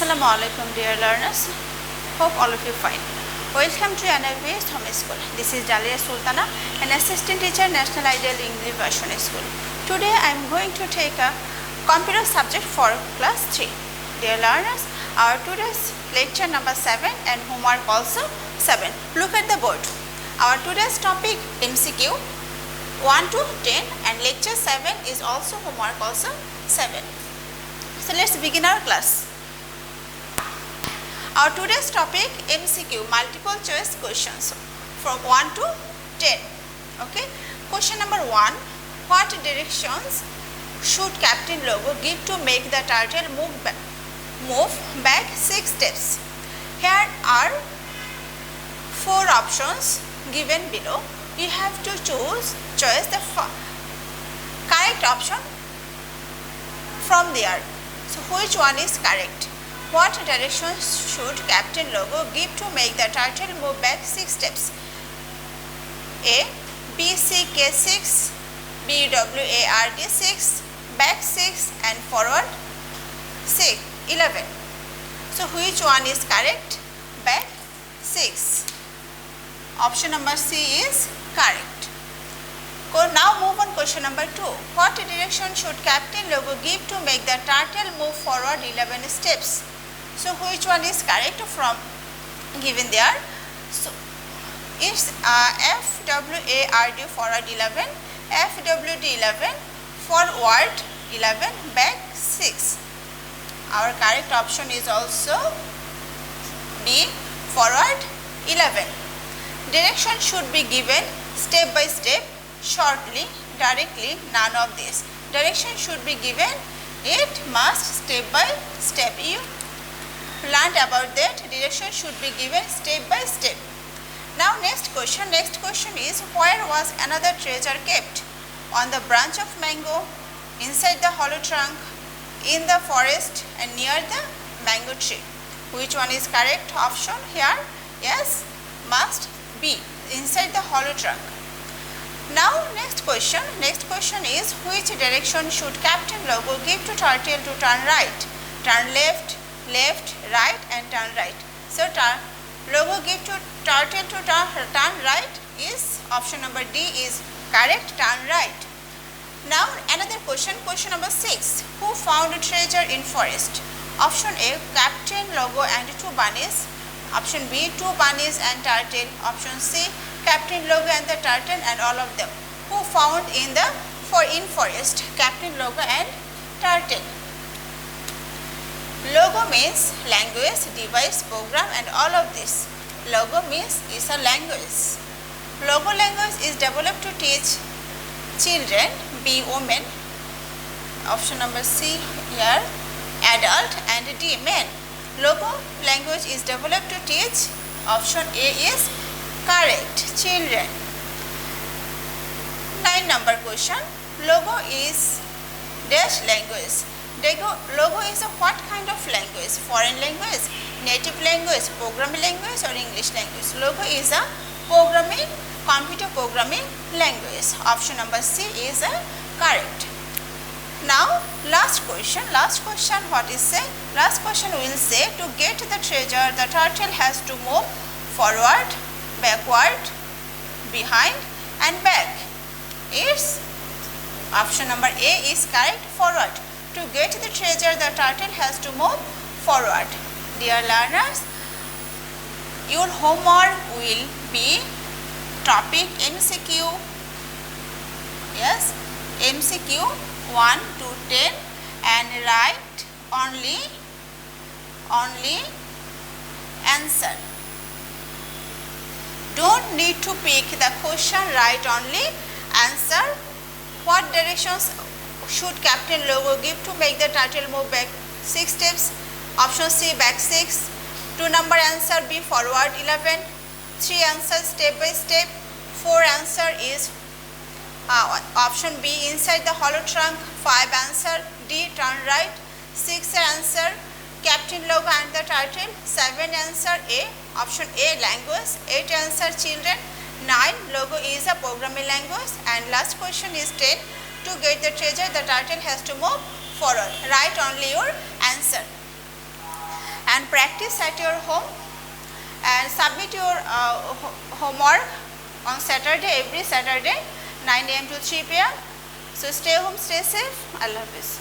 Assalamu alaikum dear learners, hope all of you fine. Welcome to NIVS Home School. This is Daliya Sultana, an assistant teacher, National Ideal English Version School. Today I am going to take a computer subject for class 3. Dear learners, our today's lecture number 7 and homework also 7. Look at the board. Our today's topic M.C.Q. 1 to 10 and lecture 7 is also homework also 7. So let's begin our class. Our today's topic M.C.Q. multiple choice questions from 1 to 10. Okay. Question number 1. What directions should Captain Logo give to make the turtle move back 6 steps? Here are 4 options given below. You have to choose the correct option from there. So which one is correct? What directions should Captain Logo give to make the turtle move back 6 steps? A. B.C.K. 6, B.W.A.R.D. 6, back 6 and forward 11. So which one is correct? Back 6. Option number C is correct. Now move on question number 2. What direction should Captain Logo give to make the turtle move forward 11 steps? So which one is correct from given there? So it's FWARD forward 11, FWD 11, forward 11, back 6. Our correct option is also B, forward 11. Direction should be given step by step, shortly, directly, none of this. Direction should be given, it must step by step. You learned about that. Direction should be given step by step. Now next question is, where was another treasure kept? On the branch of mango, inside the hollow trunk, in the forest and near the mango tree. Which one is correct option here? Yes, must be inside the hollow trunk. Now next question is, which direction should Captain Logo give to turtle to turn right? Turn left, right and turn right. So Logo give to turtle to turn right is option number D is correct, turn right. Now another question number 6. Who found a treasure in forest? Option A, Captain Logo and 2 bunnies. Option B, 2 bunnies and turtle. Option C, Captain Logo and the turtle and all of them. Who found in forest? Captain Logo and turtle. Logo means language, device, program and all of this. Logo means is a language. Logo language is developed to teach children, B, women. Option number C here, adult and D, men. Logo language is developed to teach, option A is correct, children. 9 number question. Logo is dash language. Logo is a what kind of language? Foreign language, native language, programming language or English language? Logo is a computer programming language. Option number C is correct. Now last question what is say? Last question will say, to get the treasure the turtle has to move forward, backward, behind and back. It's option number A is correct, forward. To get the treasure the turtle has to move forward. Dear learners, your homework will be topic M.C.Q. Yes, M.C.Q. 1 to 10 and write only answer. Don't need to pick the question, write only answer. What directions should Captain Logo give to make the turtle move back 6 steps? Option C, back 6. 2 number answer B, forward 11. 3 answer step by step. 4 answer is option B, inside the hollow trunk. 5 answer D, turn right. 6 answer Captain Logo and the turtle. 7 answer A, option A, language. 8 answer children. 9, Logo is a programming language. And last question is 10. To get the treasure the turtle has to move forward. Write only your answer. and practice at your home and submit your homework on Saturday, every Saturday 9 AM to 3 PM. So stay home, stay safe. Allah Hafiz.